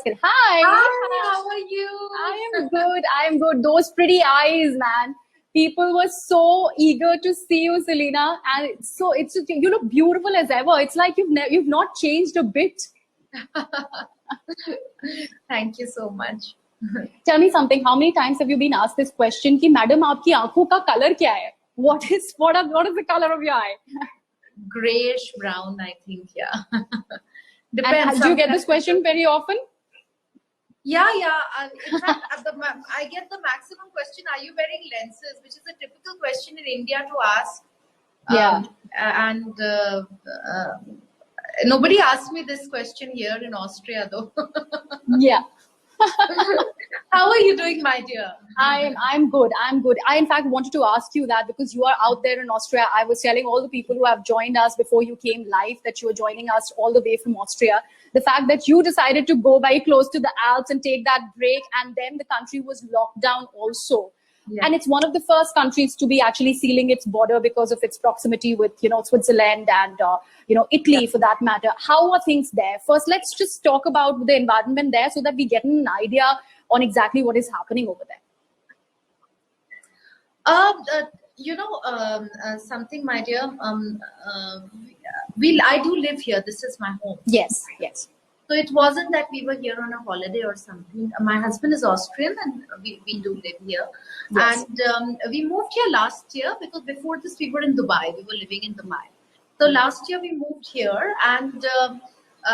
let's get. Hi. Hi, how are you? I am good. I am good. Those pretty eyes, man. People were so eager to see you, Selena, and it's just, you look beautiful as ever. It's like you've not changed a bit. Thank you so much. Tell me something. How many times have you been asked this question? कि madam, आपकी आंखों का color क्या है? What is the color of your eye? Grayish brown, I think. Yeah. And Depends. do you get this Sometimes- question very often? Yeah. In fact, I get the maximum question: are you wearing lenses? Which is a typical question in India to ask. Yeah. And nobody asked me this question here in Austria, though. Yeah. How are you doing, my dear? I'm good. I'm good. I in fact wanted to ask you that because you are out there in Austria. I was telling all the people who have joined us before you came live that you were joining us all the way from Austria. The fact that you decided to go very close to the Alps and take that break, and then the country was locked down also. Yeah. And it's one of the first countries to be actually sealing its border because of its proximity with, Switzerland and, Italy for that matter. How are things there? First, let's just talk about the environment there so that we get an idea on exactly what is happening over there. Something, my dear. I do live here. This is my home. Yes. So it wasn't that we were here on a holiday or something. My husband is Austrian and we do live here. Yes. And we moved here last year because before this we were in Dubai. We were living in Dubai. So last year we moved here and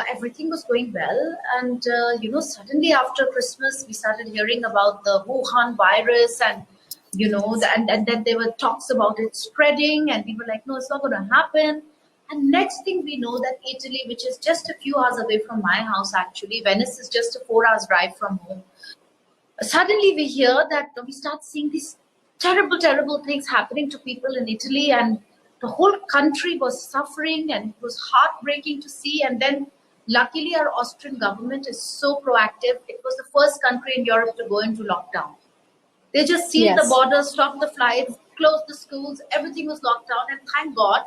everything was going well. And, suddenly after Christmas, we started hearing about the Wuhan virus and, and then there were talks about it spreading and we were like, no, it's not going to happen. And next thing we know that Italy, which is just a few hours away from my house, actually, Venice is just a 4 hours drive from home. Suddenly we hear that we start seeing these terrible, terrible things happening to people in Italy, and the whole country was suffering and it was heartbreaking to see. And then luckily our Austrian government is so proactive. It was the first country in Europe to go into lockdown. They just sealed the borders, stopped the flights, closed the schools, everything was locked down, and thank God.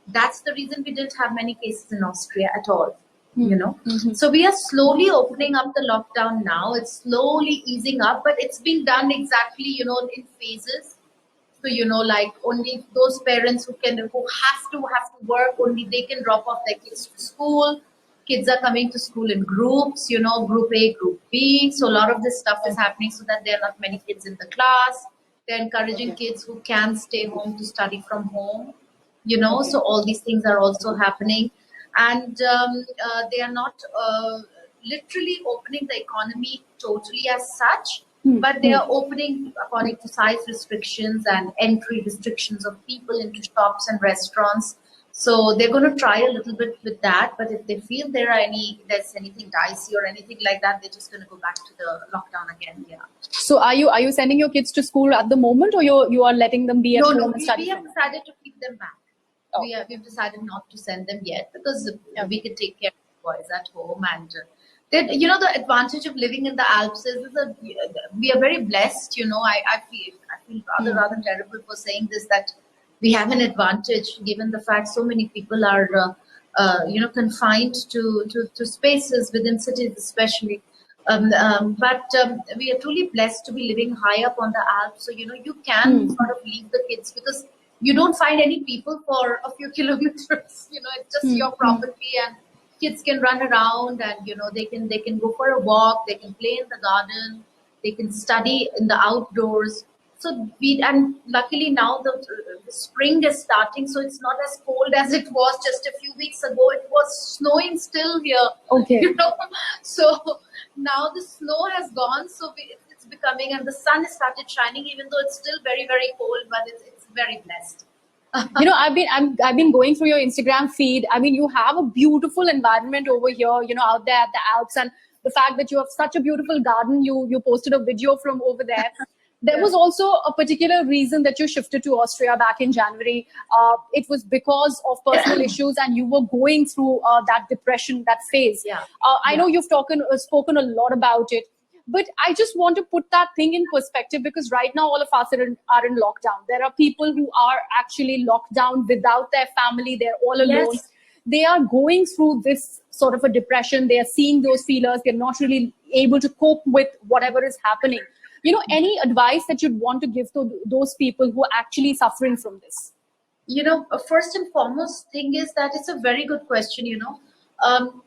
That's the reason we didn't have many cases in Austria at all, Mm-hmm. So we are slowly opening up the lockdown now. It's slowly easing up, but it's being done exactly, in phases. So, like only those parents who have to work, only they can drop off their kids to school. Kids are coming to school in groups, group A, group B. So a lot of this stuff is happening so that there are not many kids in the class. They're encouraging kids who can stay home to study from home. So all these things are also happening, and they are not literally opening the economy totally as such, but they are opening according to size restrictions and entry restrictions of people into shops and restaurants. So they're going to try a little bit with that, but if they feel there's anything dicey or anything like that, they're just going to go back to the lockdown again. Yeah. So are you sending your kids to school at the moment, or you are letting them be at home and study? We have decided to keep them back. Oh. We've decided not to send them yet because we can take care of the boys at home. And the advantage of living in the Alps is that we are very blessed. I feel rather terrible for saying this, that we have an advantage given the fact so many people are confined to spaces within cities, especially. But we are truly blessed to be living high up on the Alps. So you can sort of leave the kids because you don't find any people for a few kilometers. It's just your property, and kids can run around, and they can go for a walk, they can play in the garden, they can study in the outdoors. So and luckily now the spring is starting, so it's not as cold as it was just a few weeks ago. It was snowing still here. Okay. So now the snow has gone, so it's becoming, and the sun has started shining, even though it's still very, very cold, but it's very blessed. I've been going through your Instagram feed. I mean, you have a beautiful environment over here, out there at the Alps, and the fact that you have such a beautiful garden. You posted a video from over there. There was also a particular reason that you shifted to Austria back in January. It was because of personal issues, and you were going through that depression, that phase. Yeah. I know you've spoken a lot about it. But I just want to put that thing in perspective, because right now all of us are in lockdown. There are people who are actually locked down without their family. They're all alone. Yes. they are going through this sort of a depression. They are seeing those feelers. They're not really able to cope with whatever is happening. Any advice that you'd want to give to those people who are actually suffering from this? First and foremost thing is that it's a very good question. Um,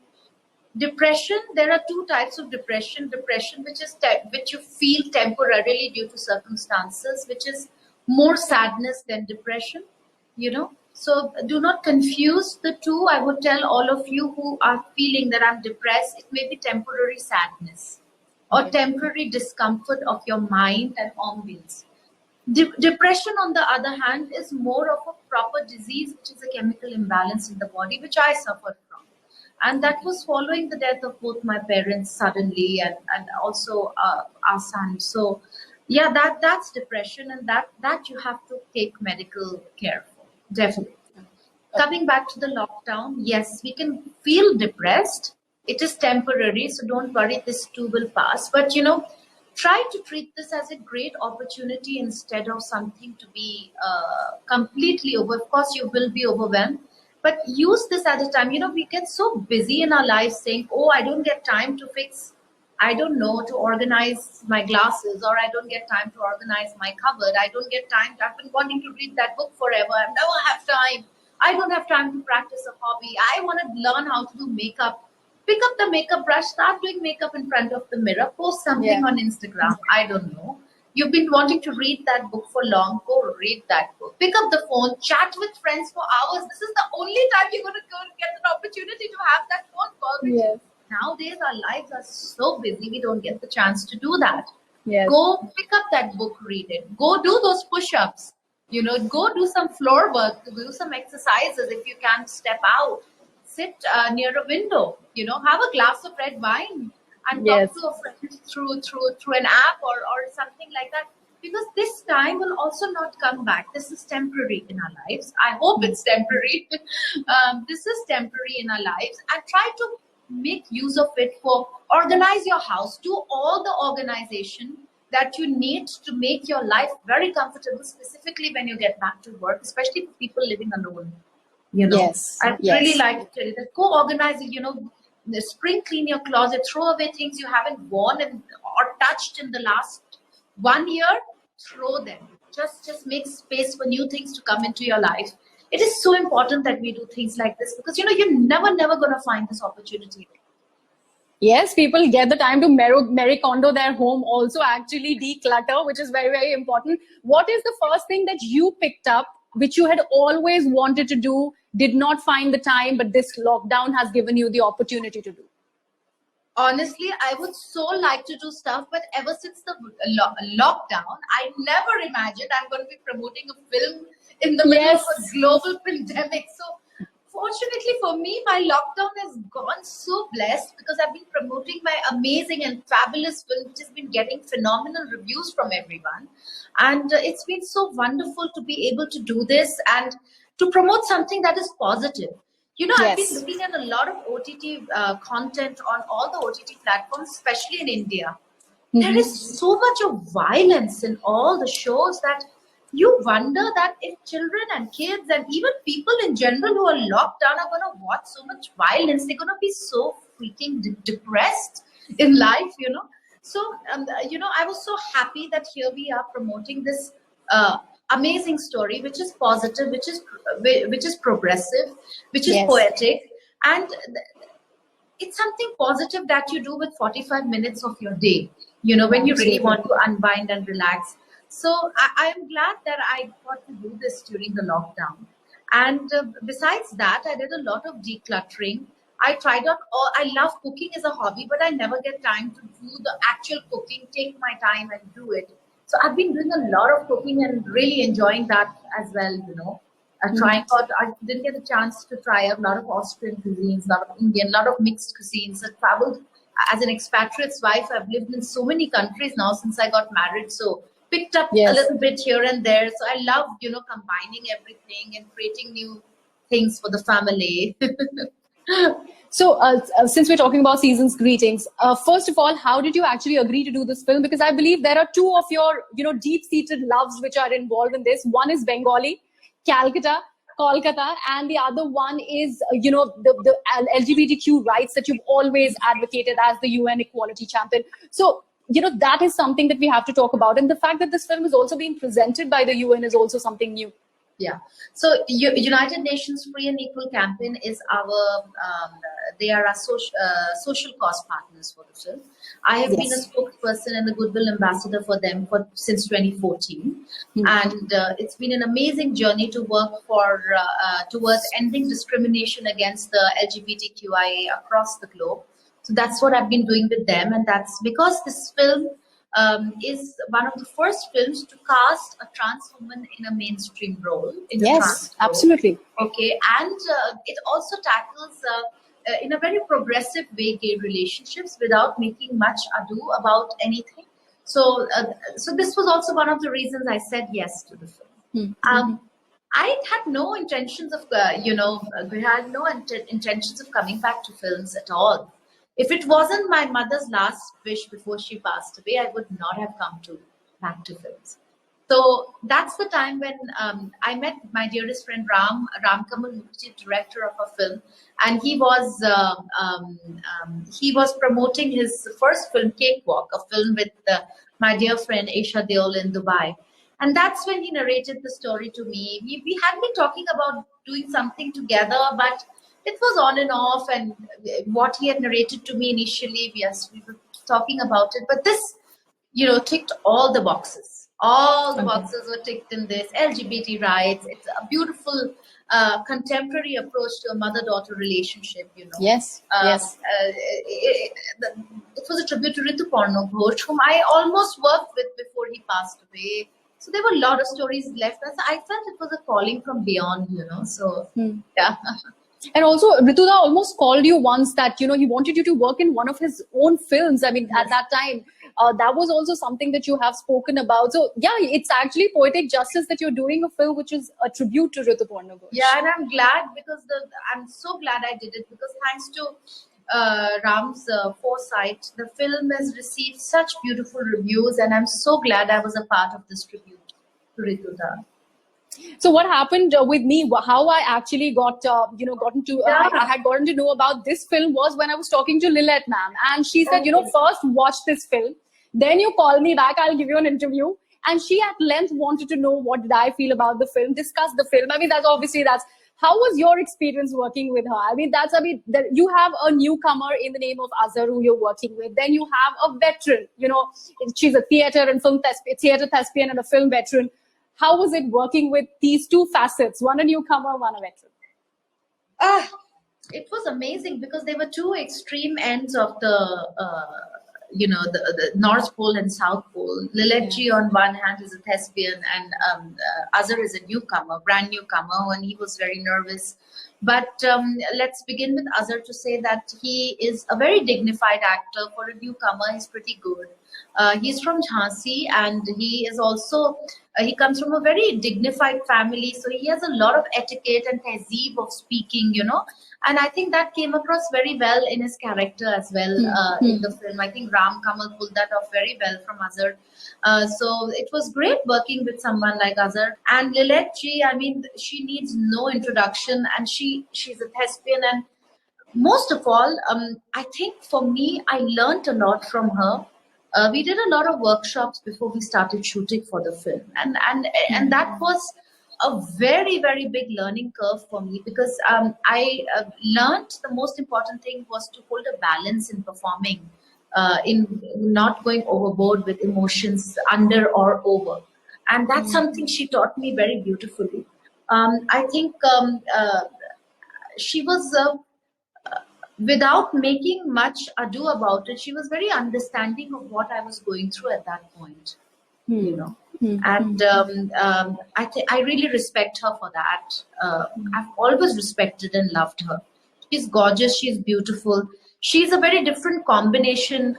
Depression, there are two types of depression which is which you feel temporarily due to circumstances, which is more sadness than depression. So do not confuse the two. I would tell all of you who are feeling that I'm depressed, it may be temporary sadness or temporary discomfort of your mind and ambience. Depression, on the other hand, is more of a proper disease, which is a chemical imbalance in the body, which I suffered from. And that was following the death of both my parents suddenly, and also our son. So, yeah, that's depression, and that you have to take medical care for, definitely. Coming back to the lockdown, yes, we can feel depressed. It is temporary, so don't worry, this too will pass. But try to treat this as a great opportunity instead of something to be completely over. Of course, you will be overwhelmed, but use this at a time. We get so busy in our lives saying, oh, I don't get time to fix, I don't know, to organize my glasses, or I don't get time to organize my cupboard. I don't get time. I've been wanting to read that book forever. I never have time. I don't have time to practice a hobby. I want to learn how to do makeup. Pick up the makeup brush, start doing makeup in front of the mirror, post something on Instagram. I don't know. You've been wanting to read that book for long, go read that book. Pick up the phone, chat with friends for hours. This is the only time you're going to go get an opportunity to have that phone call. Yes. Nowadays, our lives are so busy, we don't get the chance to do that. Yes. Go pick up that book, read it. Go do those push-ups. Go do some floor work, do some exercises if you can't step out. Sit near a window, have a glass of red wine and talk to a friend through an app or something like that. Because this time will also not come back. This is temporary in our lives. I hope it's temporary. This is temporary in our lives. And try to make use of it for organize your house. Do all the organization that you need to make your life very comfortable, specifically when you get back to work, especially for people living alone. Yes. I'd really like to tell you that. Go organize it, spring clean your closet, throw away things you haven't worn or touched in the last 1 year, throw them. Just make space for new things to come into your life. It is so important that we do things like this because, you're never going to find this opportunity. Yes, people get the time to Marie Kondo their home, also actually declutter, which is very, very important. What is the first thing that you picked up, which you had always wanted to do, did not find the time, but this lockdown has given you the opportunity to do? Honestly, I would so like to do stuff, but ever since the lockdown, I never imagined I'm going to be promoting a film in the middle of a global pandemic. So fortunately for me, my lockdown has gone so blessed because I've been promoting my amazing and fabulous film, which has been getting phenomenal reviews from everyone. And it's been so wonderful to be able to do this and to promote something that is positive. I've been looking at a lot of OTT content on all the OTT platforms, especially in India. There is so much of violence in all the shows that you wonder that if children and kids and even people in general who are locked down are going to watch so much violence, they're going to be so freaking depressed in life. So, I was so happy that here we are promoting this amazing story, which is positive, which is progressive, which is poetic, and it's something positive that you do with 45 minutes of your day. When you really want to unwind and relax. So I am glad that I got to do this during the lockdown. And besides that, I did a lot of decluttering. I tried out. I love cooking as a hobby, but I never get time to do the actual cooking. Take my time and do it. So I've been doing a lot of cooking and really enjoying that as well. Trying out. I didn't get a chance to try out a lot of Austrian cuisines, a lot of Indian, a lot of mixed cuisines. I traveled as an expatriate's wife. I've lived in so many countries now since I got married. So picked up a little bit here and there. So I love, combining everything and creating new things for the family. So since we're talking about season's greetings, first of all, how did you actually agree to do this film? Because I believe there are two of your, deep-seated loves which are involved in this. One is Bengali, Calcutta, Kolkata, and the other one is, the LGBTQ rights that you've always advocated as the UN equality champion. So, that is something that we have to talk about. And the fact that this film is also being presented by the UN is also something new. Yeah. So United Nations Free and Equal Campaign is they are our social cause partners for the film. I have been a spokesperson and a goodwill ambassador for them since 2014. And it's been an amazing journey to work towards ending discrimination against the LGBTQIA across the globe. So that's what I've been doing with them. And that's because this film is one of the first films to cast a trans woman in a mainstream role. Yes, absolutely. Okay, and it also tackles in a very progressive way gay relationships without making much ado about anything. So, so this was also one of the reasons I said yes to the film. I had no intentions of, we had no intentions of coming back to films at all. If it wasn't my mother's last wish before she passed away, I would not have come back to films. So that's the time when I met my dearest friend Ram Kamal Mukherjee, director of a film, and he was promoting his first film, Cakewalk, a film with my dear friend Aisha Deol in Dubai. And that's when he narrated the story to me. We had been talking about doing something together, but it was on and off. And what he had narrated to me initially, yes, we were talking about it. But this, ticked all the boxes. All the boxes were ticked in this. LGBT rights. It's a beautiful contemporary approach to a mother-daughter relationship, Yes, yes. It was a tribute to Rituparno Ghosh, whom I almost worked with before he passed away. So there were a lot of stories left. I felt it was a calling from beyond, So, yeah. And also, Rituda almost called you once that, he wanted you to work in one of his own films. I mean, at that time, that was also something that you have spoken about. So, yeah, it's actually poetic justice that you're doing a film which is a tribute to Rituparno Ghosh. Yeah, and I'm glad because I'm so glad I did it because thanks to Ram's foresight, the film has received such beautiful reviews, and I'm so glad I was a part of this tribute to Rituda. So what happened with me, how I actually got, I had gotten to know about this film was when I was talking to Lilette ma'am, and she said, first watch this film, then you call me back, I'll give you an interview. And she at length wanted to know what did I feel about the film, discuss the film. I mean, how was your experience working with her? I mean, you have a newcomer in the name of Azhar who you're working with. Then you have a veteran, she's a theater and theater thespian and a film veteran. How was it working with these two facets, one a newcomer, one a veteran? It was amazing because they were two extreme ends of the North Pole and South Pole. Lilette ji on one hand is a thespian, and Azhar is a brand newcomer, and he was very nervous. But let's begin with Azhar to say that he is a very dignified actor. For a newcomer, he's pretty good. He's from Jhansi, and he is also, he comes from a very dignified family. So he has a lot of etiquette and tehzeeb of speaking, And I think that came across very well in his character as well in the film. I think Ram Kamal pulled that off very well from Azhar. So it was great working with someone like Azhar. And Lilette ji, I mean, she needs no introduction, and she's a thespian. And most of all, I think for me, I learned a lot from her. We did a lot of workshops before we started shooting for the film, and that was a very, very big learning curve for me because I learned the most important thing was to hold a balance in performing, in not going overboard with emotions under or over, and that's something she taught me very beautifully. I think she was. Without making much ado about it, she was very understanding of what I was going through at that point, And I really respect her for that. I've always respected and loved her. She's gorgeous. She's beautiful. She's a very different combination.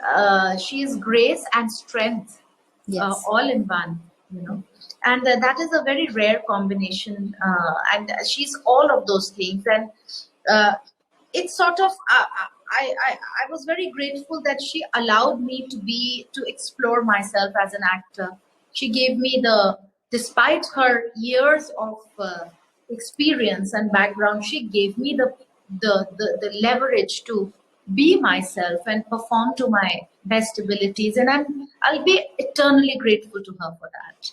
She is grace and strength, all in one, And that is a very rare combination. And she's all of those things. And it's sort of I was very grateful that she allowed me to explore myself as an actor. She gave me despite her years of experience and background, she gave me the leverage to be myself and perform to my best abilities, and I'll be eternally grateful to her for that.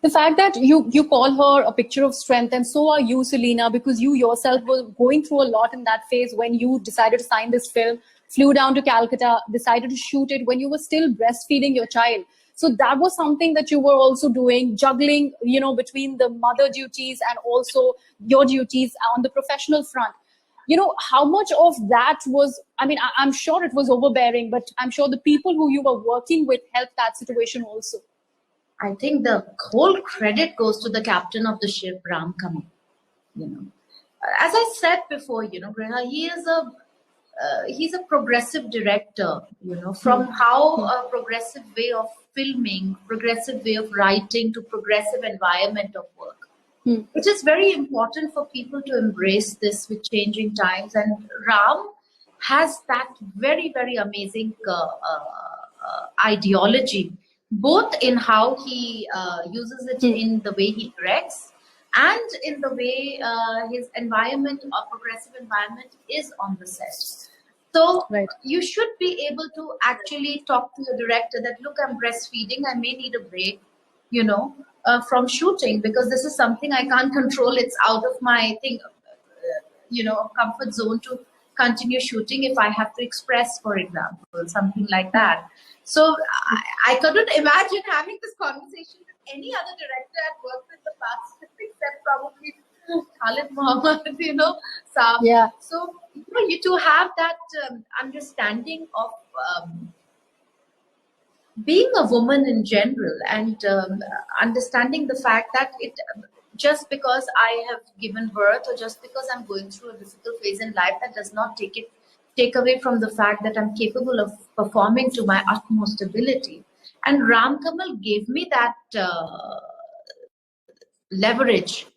The fact that you call her a picture of strength, and so are you, Selena, because you yourself were going through a lot in that phase when you decided to sign this film, flew down to Calcutta, decided to shoot it when you were still breastfeeding your child. So that was something that you were also doing, juggling, between the mother duties and also your duties on the professional front. How much of that was, I'm sure it was overbearing, but I'm sure the people who you were working with helped that situation also. I think the whole credit goes to the captain of the ship, Ram Kamal. As I said before, Griha, he's a progressive director. From how a progressive way of filming, progressive way of writing to progressive environment of work. It is very important for people to embrace this with changing times, and Ram has that very, very amazing ideology, both in how he uses it in the way he directs and in the way his environment or progressive environment is on the set. So you should be able to actually talk to the director that, look, I'm breastfeeding, I may need a break, from shooting, because this is something I can't control. It's out of my comfort zone to continue shooting if I have to express, for example, something like that. So I couldn't imagine having this conversation with any other director I've worked with the past, except probably Khalid Mohammed, Saab. Yeah. So you to have that understanding of being a woman in general, and understanding the fact that just because I have given birth, or just because I'm going through a difficult phase in life, that does not take away from the fact that I'm capable of performing to my utmost ability. And Ram Kamal gave me that leverage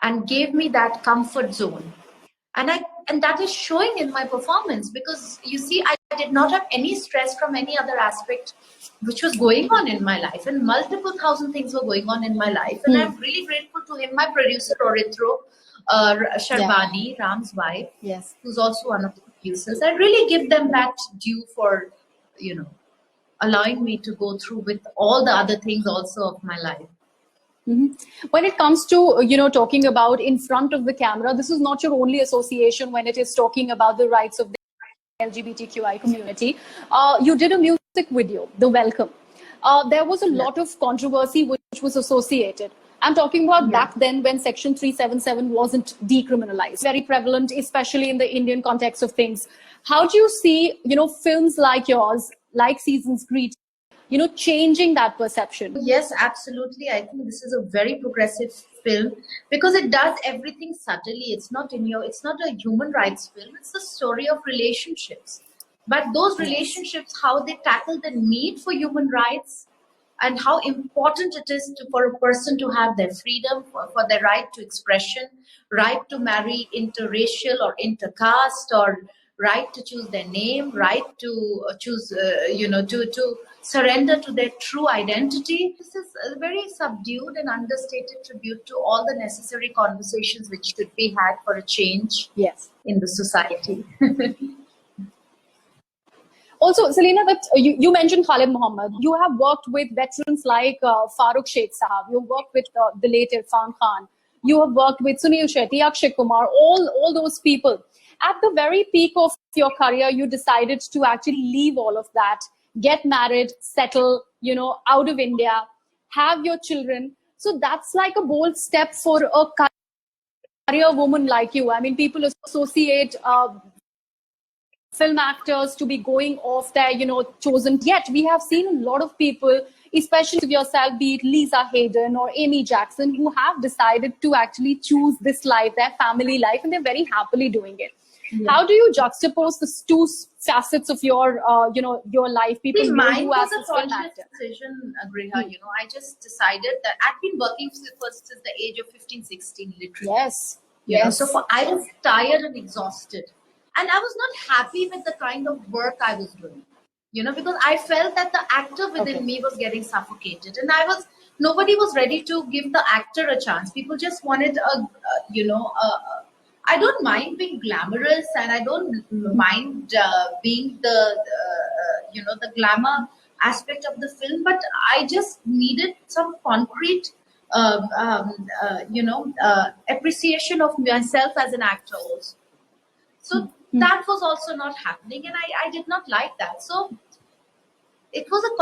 and gave me that comfort zone. And that is showing in my performance, because you see, I did not have any stress from any other aspect which was going on in my life, and multiple thousand things were going on in my life. And I'm really grateful to him, my producer Orithro Sharbani, Ram's wife, who's also one of the producers. I really give them that due for allowing me to go through with all the other things also of my life. When it comes to, talking about in front of the camera, this is not your only association when it is talking about the rights of the LGBTQI community. You did a music video, The Welcome. There was a lot of controversy which was associated. I'm talking about back then when Section 377 wasn't decriminalized. Very prevalent, especially in the Indian context of things. How do you see, films like yours, like Season's Greet, changing that perception? Yes, absolutely. I think this is a very progressive film, because it does everything subtly. It's not a human rights film. It's the story of relationships. But those relationships, how they tackle the need for human rights, and how important it is for a person to have their freedom, for their right to expression, right to marry interracial or intercaste, or right to choose their name, right to choose, to surrender to their true identity. This is a very subdued and understated tribute to all the necessary conversations which should be had for a change in the society. Also, Selena, that you mentioned Khalid Mohammed. You have worked with veterans like Farooq Sheikh Sahab. You worked with the late Irfan Khan. You have worked with Sunil Shetty, Akshay Kumar, all those people. At the very peak of your career, you decided to actually leave all of that, get married, settle, out of India, have your children. So that's like a bold step for a career woman like you. I mean, people associate film actors to be going off their, chosen. Yet we have seen a lot of people, especially yourself, be it Lisa Hayden or Amy Jackson, who have decided to actually choose this life, their family life, and they're very happily doing it. How do you juxtapose the two facets of your, your life? People know you as a film actor. Decision, Griha. I just decided that I've been working since the age of 15, 16, literally. Yes. So I was tired and exhausted. And I was not happy with the kind of work I was doing, because I felt that the actor within me was getting suffocated. And I was nobody was ready to give the actor a chance. People just wanted I don't mind being glamorous, and I don't mind being the glamour aspect of the film, but I just needed some concrete appreciation of myself as an actor also. So that was also not happening, and I did not like that. So it was a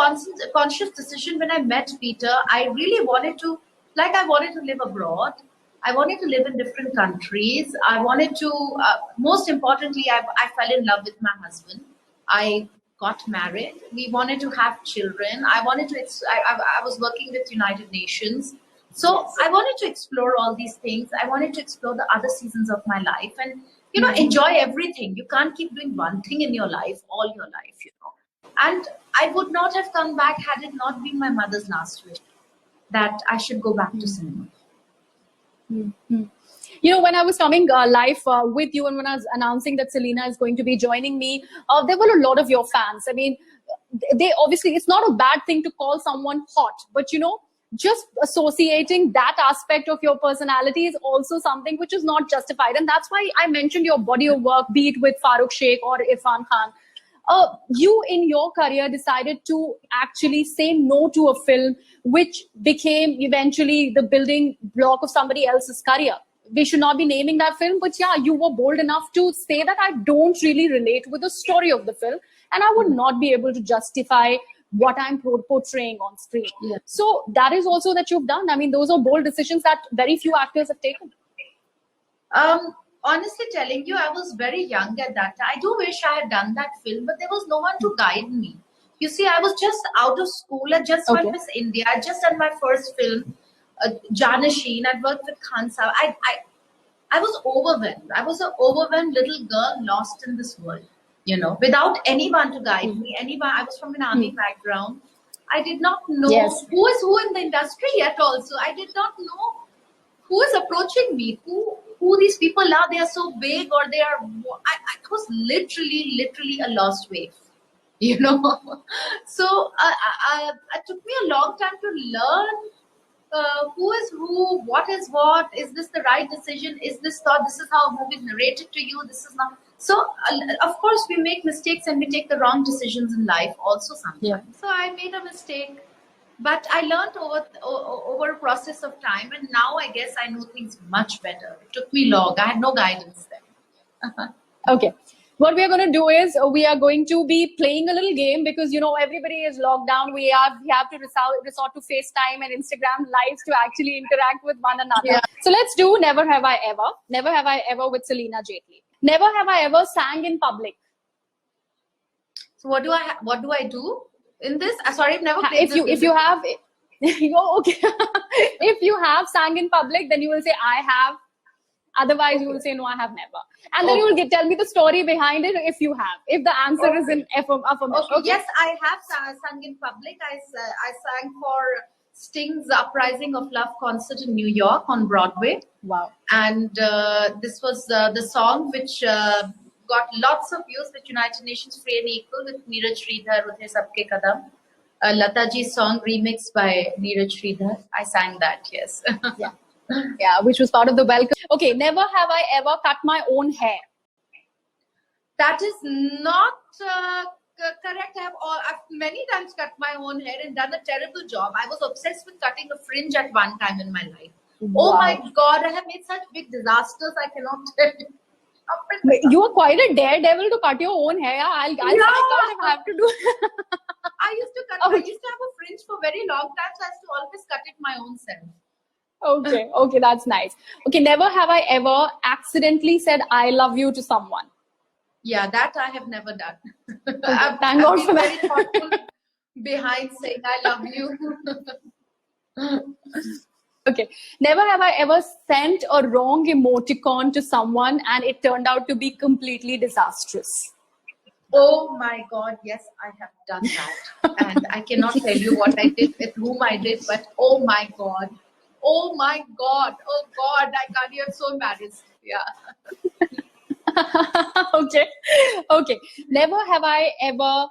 conscious decision when I met Peter. I really wanted to, I wanted to live abroad. I wanted to live in different countries. I wanted to, most importantly, I fell in love with my husband. I got married. We wanted to have children. I wanted to, I was working with United Nations. So I wanted to explore all these things. I wanted to explore the other seasons of my life and, enjoy everything. You can't keep doing one thing in your life all your life. And I would not have come back had it not been my mother's last wish that I should go back to cinema. When I was coming live with you, and when I was announcing that Selina is going to be joining me, there were a lot of your fans. I mean, they obviously, it's not a bad thing to call someone hot, but just associating that aspect of your personality is also something which is not justified. And that's why I mentioned your body of work, be it with Farooq Sheikh or Irfan Khan. You in your career decided to actually say no to a film which became eventually the building block of somebody else's career. We should not be naming that film, but yeah, you were bold enough to say that I don't really relate with the story of the film, and I would not be able to justify what I'm portraying on screen. Yeah. So that is also that you've done. I mean, those are bold decisions that very few actors have taken. Honestly telling you, I was very young at that time. I do wish I had done that film, but there was no one to guide me. You see, I was just out of school. I just won Miss India. I just done my first film, Janasheen. I'd worked with Khan Sahib. I was overwhelmed. I was an overwhelmed little girl lost in this world, without anyone to guide me. I was from an army background. I did not know who is who in the industry yet also. I did not know who is approaching me, who these people are. They are so big, or they are, I was literally a lost wave, So it took me a long time to learn who is who, what is what, is this the right decision, is this thought, this is how a movie is narrated to you, this is not. So of course we make mistakes and we take the wrong decisions in life also sometimes. So I made a mistake, but I learned over a process of time, and now I guess I know things much better. It took me long. I had no guidance then. Okay. What we are going to do is we are going to be playing a little game because, everybody is locked down. We have to resort to FaceTime and Instagram lives to actually interact with one another. Yeah. So let's do Never Have I Ever. Never Have I Ever with Selina Jaitly. Never have I ever sang in public. So what do I do in this? Sorry, I've never played this. If you have, okay. If you have sang in public, then you will say I have. Otherwise, you will say no, I have never. And then you will tell me the story behind it if you have. If the answer is in affirmation. Okay. Yes, I have sung in public. I sang for Sting's Uprising of Love concert in New York on Broadway. Wow. And this was the song which got lots of views with United Nations Free and Equal with Neeraj Sridhar with his Apke Kadam. Lata ji's song remixed by Neeraj Sridhar. I sang that, yes. Yeah. Yeah, which was part of the welcome. Okay, never have I ever cut my own hair. That is not correct. I've many times cut my own hair and done a terrible job. I was obsessed with cutting a fringe at one time in my life. Wow. Oh my God, I have made such big disasters. I cannot tell you. You are quite a daredevil to cut your own hair. I'll have to do. I used to have a fringe for very long time, so I used to always cut it my own self. Okay, that's nice. Okay, never have I ever accidentally said I love you to someone. Yeah, that I have never done. Okay, thank God for that. Very thoughtful behind saying I love you. Okay, never have I ever sent a wrong emoticon to someone and it turned out to be completely disastrous. Oh my God, yes, I have done that. And I cannot tell you what I did, with whom I did, but oh my God. Oh my God. Oh God, I can't, you're so embarrassed. Yeah. Okay. Never have I ever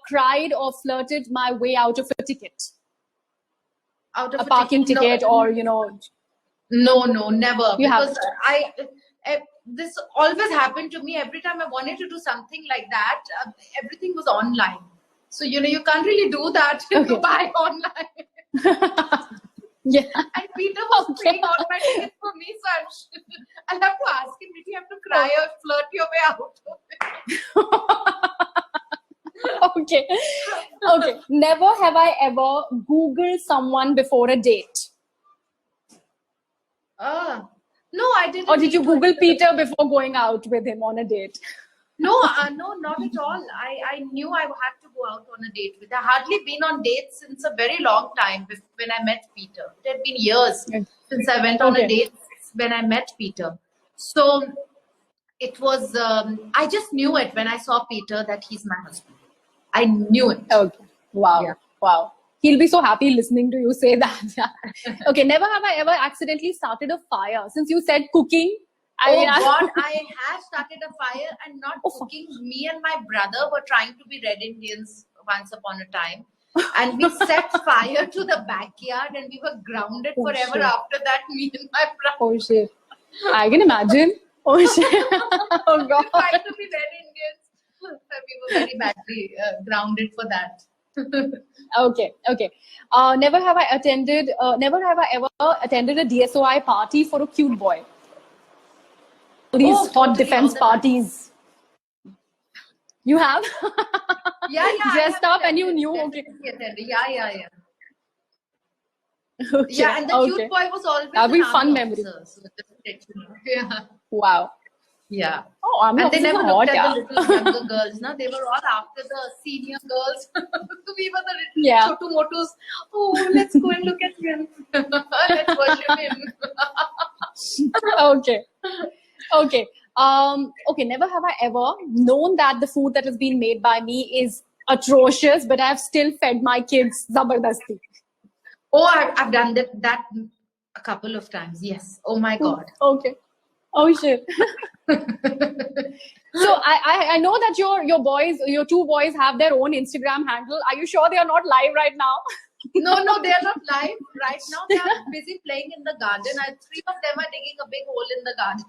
cried or flirted my way out of a ticket. Out of a parking ticket, no, ticket, or no, never. you Because haven't? this always happened to me. Every time I wanted to do something like that, everything was online. So, you can't really do that in Okay. Dubai online. Yeah. And Peter was Okay. paying all my tickets for me, so I'll have to ask him, did you have to cry or flirt your way out of it? Okay. Okay. Never have I ever Googled someone before a date. No, I didn't Or did need you to. Google Peter before going out with him on a date? No, not at all. I knew I had to go out on a date with. I hardly been on dates since a very long time when I met Peter. It had been years Okay. since I went on a Okay. date when I met Peter. So it was, I just knew it when I saw Peter that he's my husband. I knew it. Okay. Wow. Yeah. Wow. He'll be so happy listening to you say that. Okay. Never have I ever accidentally started a fire. Since you said cooking, God, I have started a fire, and not Oh, cooking. Me and my brother were trying to be Red Indians once upon a time. And we set fire to the backyard, and we were grounded Oh, forever shit. after that, me and my brother. Oh shit. I can imagine. Oh shit. Oh We god. tried to be Red Indians. We were very badly grounded for that. Okay. Okay. Never have I ever attended a DSOI party for a cute boy. These hot totally, all defense the time. parties. You have? Yeah, I Dressed have up and you attended, knew. Okay. definitely attended. Yeah. Okay. Yeah, and the Okay. cute boy was always That'll an be army fun memory. officer. So just to let you know. Yeah. Wow. Yeah. Oh, army And they officers never are looked hot, at yeah. the little younger girls. No, they were all after the senior girls. So we were the little Yeah. chotu motus. Oh, let's go and look at him. Let's worship him. Okay. Okay. Okay. Never have I ever known that the food that has been made by me is atrocious, but I've still fed my kids zabardasti. Oh, I've done that a couple of times. Yes. Oh my God. Okay. Oh shit. So I know that your two boys have their own Instagram handle. Are you sure they are not live right now? No, they are not live right now. They are busy playing in the garden. Three of them are digging a big hole in the garden.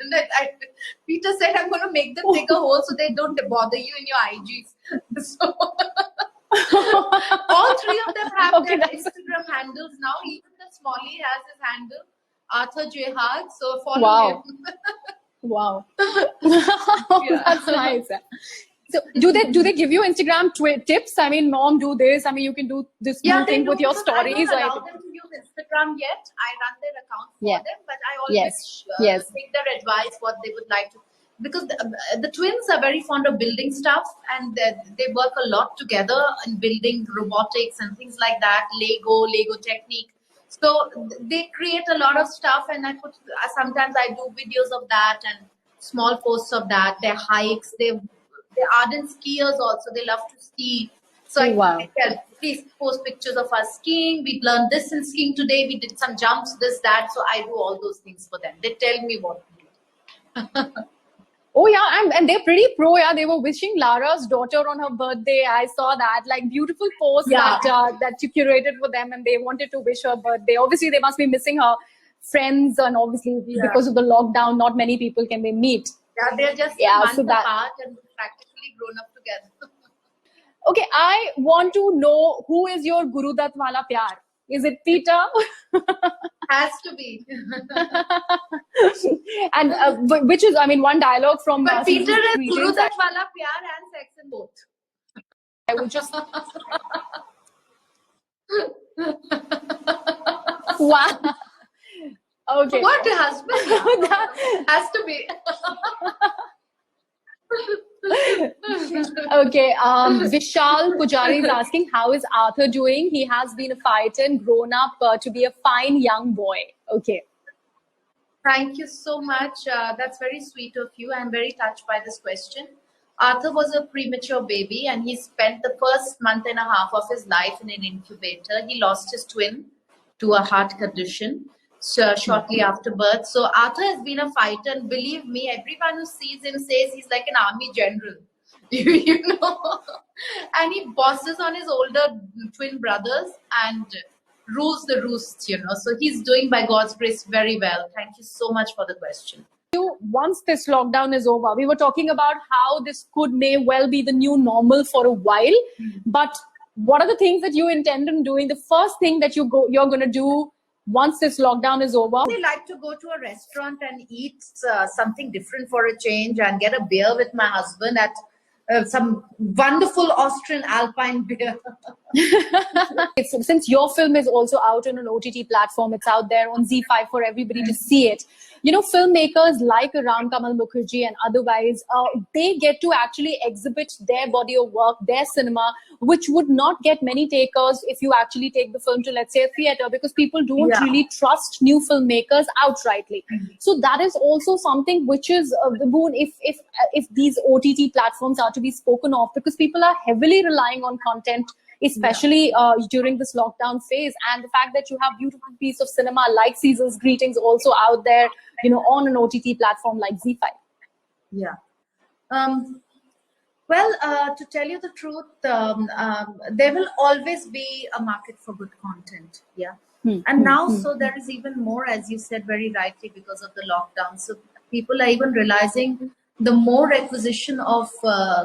Peter said, I'm going to make them dig a hole so they don't bother you in your IGs. So all three of them have Okay, their that's- Instagram handles now. Even the Smalley has his handle, Arthur J. Hart. So follow Wow. him. Wow. Yeah. That's nice. So do they give you Instagram tips? I mean, mom, do this. I mean, you can do this Yeah, new they thing do, with your because I don't stories. allow Like, them to use Instagram yet. I run their account for Yeah. them, but I Yes. always Yes. take their advice, what they would like to. Because the twins are very fond of building stuff, and they work a lot together in building robotics and things like that, Lego technique. So they create a lot of stuff, and sometimes I do videos of that and small posts of that. Their hikes, they're ardent skiers also. They love to ski. So Oh, wow. I tell, please post pictures of us skiing. We learned this in skiing today. We did some jumps, this, that. So I do all those things for them. They tell me what to do. Oh yeah, and they're pretty pro. Yeah, they were wishing Lara's daughter on her birthday. I saw that, like, beautiful post Yeah. that you curated for them, and they wanted to wish her birthday. Obviously, they must be missing her friends, and obviously Yeah. because of the lockdown, not many people can they meet. Yeah, they're just Yeah, a month so that- apart and practically grown up together. Okay, I want to know, who is your Guru Dutt wala pyar? Is it Peter? Has to be. And which is, I mean, one dialogue from But Peter is Greetings, Guru Dutt wala pyar and sex in both. I would just wow. Okay. What husband? Yeah. Has to be. Okay. Vishal Pujari is asking, how is Arthur doing? He has been a fighter and grown up to be a fine young boy. Okay. Thank you so much. That's very sweet of you. I'm very touched by this question. Arthur was a premature baby, and he spent the first month and a half of his life in an incubator. He lost his twin to a heart condition shortly after birth. So Arthur has been a fighter, and believe me, everyone who sees him says he's like an army general. You know, and he bosses on his older twin brothers and rules the roost, you know. So he's doing, by God's grace, very well. Thank you so much for the question. Once this lockdown is over, we were talking about how this may well be the new normal for a while. But what are the things that you intend on doing? The first thing that you're going to do once this lockdown is over? I like to go to a restaurant and eat something different for a change, and get a beer with my husband at some wonderful Austrian Alpine beer. Since your film is also out on an OTT platform, it's out there on Z5 for everybody to see it. You know, filmmakers like Ram Kamal Mukherjee and otherwise, they get to actually exhibit their body of work, their cinema, which would not get many takers if you actually take the film to, let's say, a theater, because people don't really trust new filmmakers outrightly. So that is also something which is the boon if these OTT platforms are to be spoken of, because people are heavily relying on content, especially during this lockdown phase. And the fact that you have beautiful piece of cinema like Season's Greetings also out there, you know, on an OTT platform like Z5. Yeah. Well, to tell you the truth, there will always be a market for good content. Yeah. And now, so there is even more, as you said very rightly, because of the lockdown. So people are even realizing the more acquisition of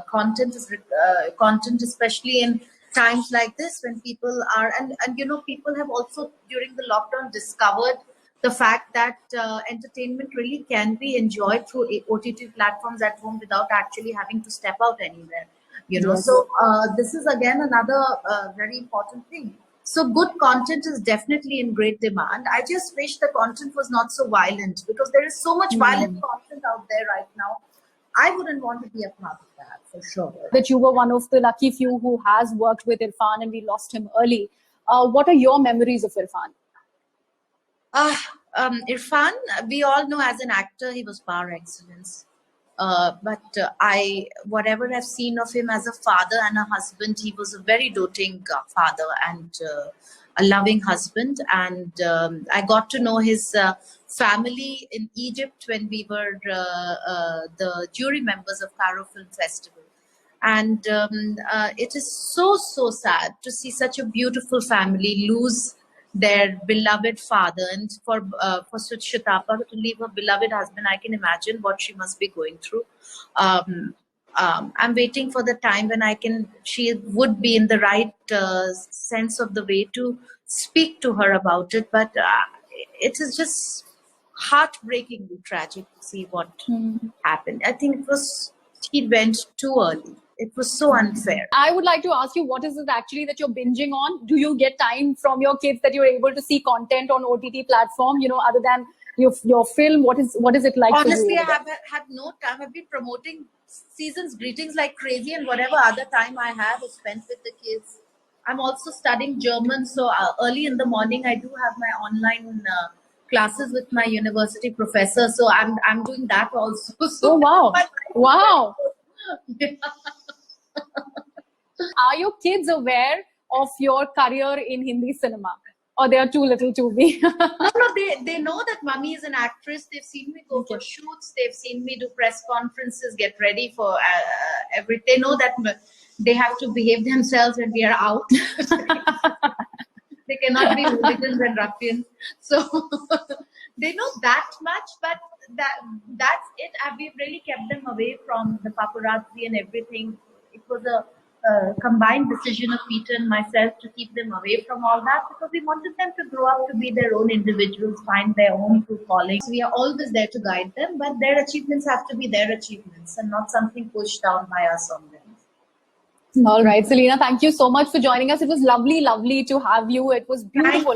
content, especially in times like this, when people are, and you know, people have also during the lockdown discovered the fact that entertainment really can be enjoyed through OTT platforms at home without actually having to step out anywhere, you know. So this is again another very important thing. So good content is definitely in great demand. I just wish the content was not so violent, because there is so much violent content out there right now. I wouldn't want to be a part of that, for sure. That you were one of the lucky few who has worked with Irfan, and we lost him early. What are your memories of Irfan? Irfan, we all know as an actor, he was par excellence. But whatever I've seen of him as a father and a husband, he was a very doting father and a loving husband. And I got to know his family in Egypt when we were the jury members of Cairo Film Festival. And it is so sad to see such a beautiful family lose their beloved father, and for Shutapa to leave her beloved husband. I can imagine what she must be going through. I'm waiting for the time when she would be in the right sense of the way to speak to her about it. But it is just heartbreakingly tragic to see what happened. I think he went too early. It was so unfair. I would like to ask you, what is it actually that you're binging on? Do you get time from your kids that you're able to see content on OTT platform, you know, other than your film? What is it like? Honestly, I have had no time. I've been promoting Season's Greetings like crazy, and whatever other time I have is spent with the kids. I'm also studying German, so early in the morning I do have my online classes with my university professor. So I'm doing that also. So wow! Yeah. Are your kids aware of your career in Hindi cinema, or they are too little to be? No, they know that mommy is an actress. They've seen me go for shoots. They've seen me do press conferences, get ready for everything. They know that they have to behave themselves when we are out. They cannot be hooligans and ruffians. So they know that much, but that's it. We've really kept them away from the paparazzi and everything. It was a combined decision of Peter and myself to keep them away from all that, because we wanted them to grow up to be their own individuals, find their own true calling. We are always there to guide them, but their achievements have to be their achievements and not something pushed down by us on them. All right, Celina, thank you so much for joining us. It was lovely to have you. It was beautiful.